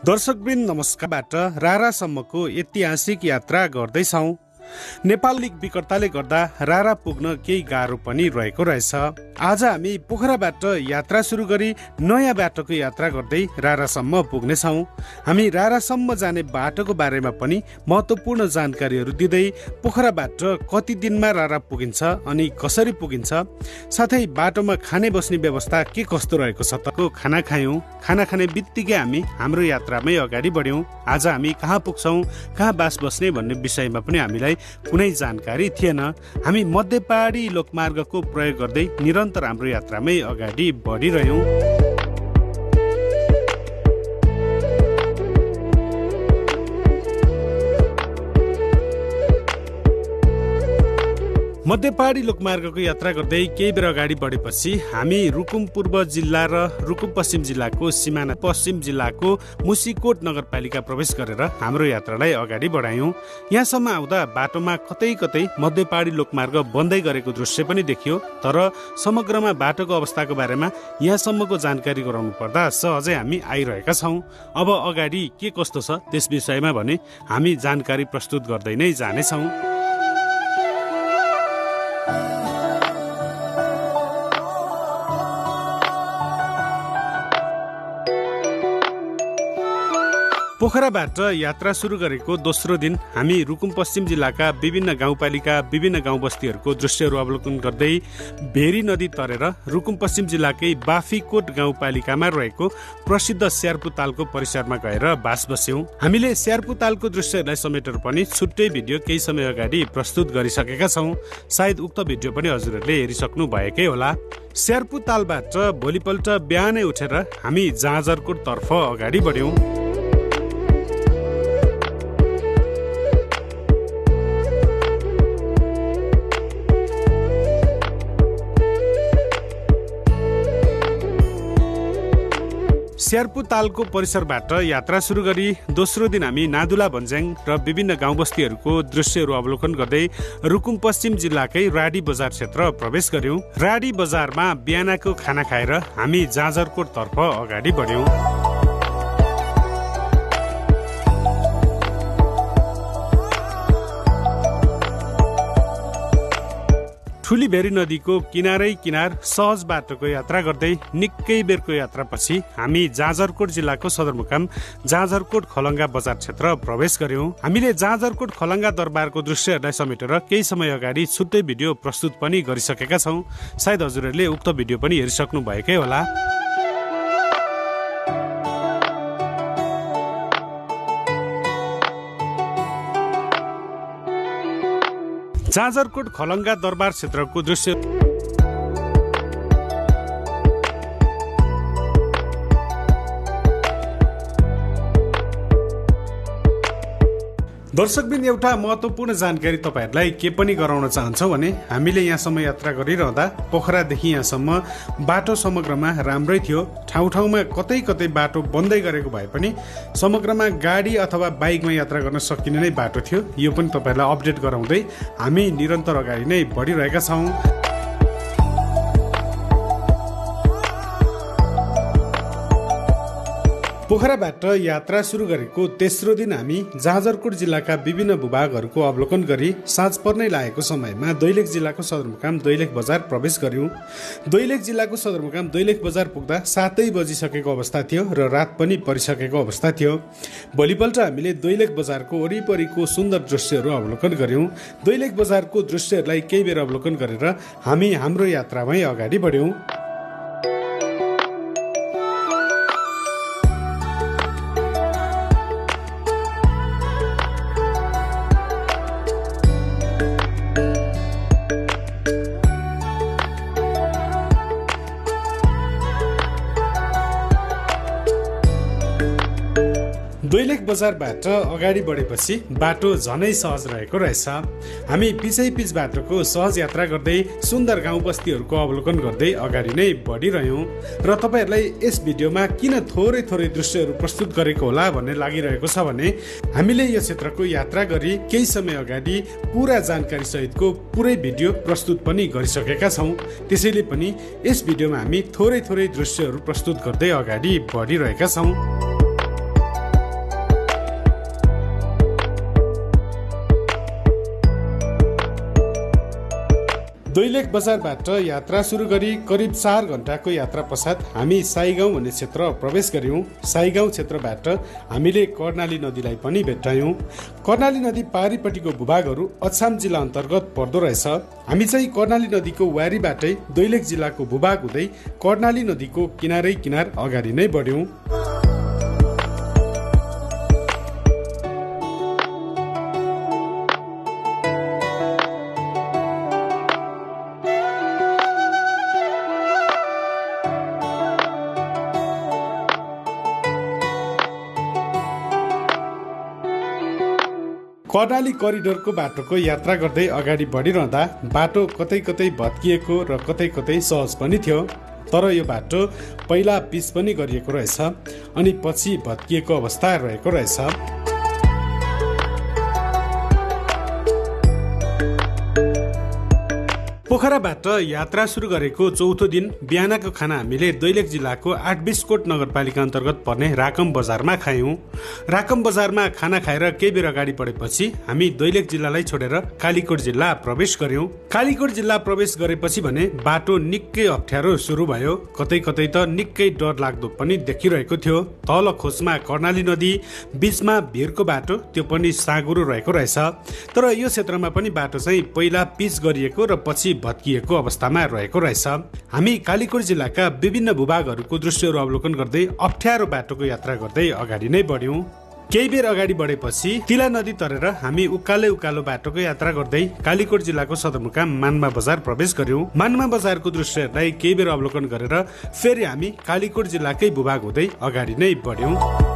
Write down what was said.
दर्शकवृन्द नमस्कारबाट रारासम्मको ऐतिहासिक यात्रा गर्दैछौँ। नेपालिक विकटताले गर्दा रारा पुग्न केही गाह्रो पनि रहेको रहेछ। आज हामी पोखराबाट यात्रा सुरु गरी नयाँ बाटोको यात्रा गर्दै रारासम्म पुग्नेछौँ। हामी रारासम्म जाने बाटोको बारेमा पनि महत्त्वपूर्ण जानकारीहरू दिँदै पोखराबाट कति दिनमा रारा पुगिन्छ अनि कसरी पुगिन्छ, साथै बाटोमा खाने बस्ने व्यवस्था के कस्तो रहेको छ तको खाना खायौँ। खाना खाने बित्तिकै हामी हाम्रो यात्रामै अगाडि बढ्यौँ। आज हामी कहाँ पुग्छौँ, कहाँ बास बस्ने भन्ने विषयमा पनि हामीलाई कुनै जानकारी थिएन। हामी मध्य पहाडी लोकमार्गको प्रयोग गर्दै निरन्तर हाम्रो यात्रामै अगाडि बढिरह्यौँ। मध्य पहाडी लोकमार्गको यात्रा गर्दै केही बेर अगाडि बढेपछि हामी रुकुम पूर्व जिल्ला र रुकुम पश्चिम जिल्लाको सिमाना पश्चिम जिल्लाको मुसिकोट नगरपालिका प्रवेश गरेर हाम्रो यात्रालाई अगाडि बढायौँ। यहाँसम्म आउँदा बाटोमा कतै कतै मध्य पहाडी लोकमार्ग बन्दै गरेको दृश्य पनि देखियो। तर समग्रमा बाटोको अवस्थाको बारेमा यहाँसम्मको जानकारी गराउनु पर्दा सहजै हामी आइरहेका छौँ। अब अगाडि के कस्तो छ त्यस विषयमा भने हामी जानकारी प्रस्तुत गर्दै नै जानेछौँ। पोखराबाट यात्रा सुरु गरेको दोस्रो दिन हामी रुकुम पश्चिम जिल्लाका विभिन्न गाउँपालिका, विभिन्न गाउँ बस्तीहरूको दृश्यहरू अवलोकन गर्दै भेरी नदी तरेर रुकुम पश्चिम जिल्लाकै बाफीकोट गाउँपालिकामा रहेको प्रसिद्ध स्यार्पु तालको परिसरमा गएर बास बस्यौँ। हामीले स्यार्पु तालको दृश्यहरूलाई समेटेर पनि छुट्टै भिडियो केही समय अगाडि प्रस्तुत गरिसकेका छौँ। सायद उक्त भिडियो पनि हजुरहरूले हेरिसक्नु भएकै होला। स्यार्पु तालबाट भोलिपल्ट बिहानै उठेर हामी जाजरकोट तर्फ अगाडि बढ्यौँ। स्यार्पु तालको परिसरबाट यात्रा सुरु गरी दोस्रो दिन हामी नादुला भन्ज्याङ र विभिन्न गाउँ बस्तीहरूको दृश्यहरू अवलोकन गर्दै रुकुम पश्चिम जिल्लाकै राडी बजार क्षेत्र प्रवेश गर्यौँ। राडी बजारमा बिहानको खाना खाएर हामी जाजरकोट तर्फ अगाडि बढ्यौँ। ठुली भेरी नदीको किनारै किनार सहज बाटोको यात्रा गर्दै निकै बेरको यात्रापछि हामी जाजरकोट जिल्लाको सदरमुकाम जाजरकोट खलङ्गा बजार क्षेत्र प्रवेश गर्यौँ। हामीले जाजरकोट खलङ्गा दरबारको दृश्यहरूलाई समेटेर केही समय अगाडि छुट्टै भिडियो प्रस्तुत पनि गरिसकेका छौँ। सायद हजुरहरूले उक्त भिडियो पनि हेरिसक्नु भएकै होला। जाजरकोट खलङ्गा दरबार क्षेत्रको दृश्य दर्शकबिन एउटा महत्त्वपूर्ण जानकारी तपाईँहरूलाई के पनि गराउन चाहन्छौँ भने हामीले यहाँसम्म यात्रा गरिरहँदा पोखरादेखि यहाँसम्म बाटो समग्रमा राम्रै थियो। ठाउँ ठाउँमा कतै कतै बाटो बन्दै गरेको भए पनि समग्रमा गाडी अथवा बाइकमा यात्रा गर्न सकिने नै बाटो थियो। यो पनि तपाईँहरूलाई अपडेट गराउँदै हामी निरन्तर अगाडि नै बढिरहेका छौँ। पोखराबाट यात्रा सुरु गरेको तेस्रो दिन हामी जाजरकोट जिल्लाका विभिन्न भूभागहरूको अवलोकन गरी साँझ पर्नै लागेको समयमा दैलेख जिल्लाको सदरमुकाम दैलेख बजार प्रवेश गर्यौँ। दैलेख जिल्लाको सदरमुकाम दैलेख बजार पुग्दा 7 बजिसकेको अवस्था थियो र रात पनि परिसकेको अवस्था थियो। भोलिपल्ट हामीले दैलेख बजारको वरिपरिको सुन्दर दृश्यहरू अवलोकन गर्यौँ। दैलेख बजारको दृश्यहरूलाई केही बेर अवलोकन गरेर हामी हाम्रो यात्रामै अगाडि बढ्यौँ। दैलेख बजारबाट अगाडि बढेपछि बाटो झनै सहज रहेको रहेछ। हामी पिछै पिच बाटोको सहज यात्रा गर्दै सुन्दर गाउँ बस्तीहरूको अवलोकन गर्दै अगाडि नै बढिरह्यौँ। र तपाईँहरूलाई यस भिडियोमा किन थोरै थोरै दृश्यहरू प्रस्तुत गरेको होला भन्ने लागिरहेको छ भने हामीले यो क्षेत्रको यात्रा गरी केही समय अगाडि पुरा जानकारी सहितको पुरै भिडियो प्रस्तुत पनि गरिसकेका छौँ। त्यसैले पनि यस भिडियोमा हामी थोरै थोरै दृश्यहरू प्रस्तुत गर्दै अगाडि बढिरहेका छौँ। दैलेख बजारबाट यात्रा सुरु गरी करिब 4 घण्टाको यात्रा पश्चात हामी साईगाउँ भन्ने क्षेत्र प्रवेश गर्यौं। साईगाउँ क्षेत्रबाट हामीले कर्णाली नदीलाई पनि भेट्टायौं। कर्णाली नदी पारीपट्टिको भूभागहरू अछाम जिल्ला अन्तर्गत पर्दो रहेछ। हामी चाहिँ कर्णाली नदीको वारीबाटै दैलेख जिल्लाको भूभाग हुँदै कर्णाली नदीको किनारै किनार अगाडि नै बढ्यौं। कर्णाली करिडोरको बाटोको यात्रा गर्दै अगाडि बढिरहँदा बाटो कतै कतै भत्किएको र कतै कतै सहज पनि थियो। तर यो बाटो पहिला पिच पनि गरिएको रहेछ अनि पछि भत्किएको अवस्था रहेको रहेछ। पोखराबाट यात्रा सुरु गरेको चौथो दिन बिहानको खाना हामीले दैलेख जिल्लाको 820कोट नगरपालिका अन्तर्गत पर्ने राकम बजारमा खायौं। राकम बजारमा खाना खाएर केही बेर अगाडि बढेपछि हामी दैलेख जिल्लालाई छोडेर कालीकोट जिल्ला प्रवेश गर्यौं। कालीकोट जिल्ला प्रवेश गरेपछि भने बाटो निकै अप्ठ्यारो सुरु भयो। कतै कतै त निकै डर लाग्दो पनि देखिरहेको थियो। तल खोजमा कर्णाली नदी, बीचमा भिरको बाटो, त्यो पनि साँगुरो रहेको रहेछ। तर यो क्षेत्रमा पनि बाटो चाहिँ पहिला पिच गरिएको र पछि भत्किएको अवस्थामा रहेको रहेछ। हामी कालीकोट जिल्लाका विभिन्न भूभागहरूको दृश्यहरू अवलोकन गर्दै अप्ठ्यारो बाटोको यात्रा गर्दै अगाडि नै बढ्यौं। केही बेर अगाडि बढेपछि तिला नदी तरेर हामी उकालो बाटोको यात्रा गर्दै कालीकोट जिल्लाको सदरमुकाम मानमा बजार प्रवेश गर्यौं। मानमा बजारको दृश्यहरूलाई केही बेर अवलोकन गरेर फेरि हामी कालीकोट जिल्लाकै भूभाग हुँदै अगाडि नै बढ्यौं।